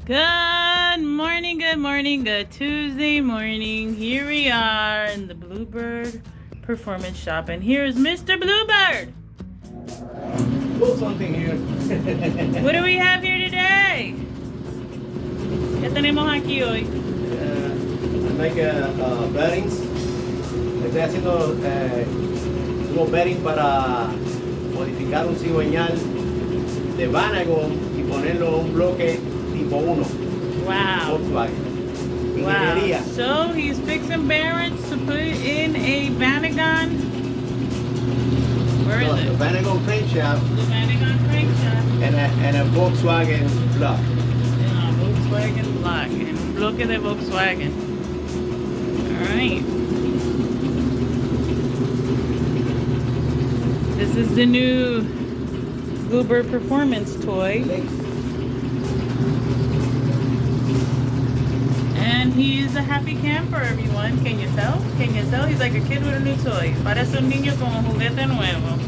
Good morning, good morning, good Tuesday morning. Here we are in the Bluebird Performance Shop, and here is Mr. Bluebird. Do something here. What do we have here today? ¿Qué tenemos aquí hoy? I make bearings. Estoy haciendo unos bearings para modificar un cigüeñal de Vanagon y ponerlo en un bloque tipo 1. Wow. Volkswagen. Wow. Ingeniería. So he's fixing bearings to put in a Vanagon. Where is The it? Vanagon crankshaft The Vanagon crankshaft. and a Volkswagen block. Volkswagen block. En un bloque de Volkswagen. Alright. This is the new Bluebird Performance toy. And he's a happy camper, everyone. Can you tell? Can you tell? He's like a kid with a new toy. Parece un niño con un juguete nuevo.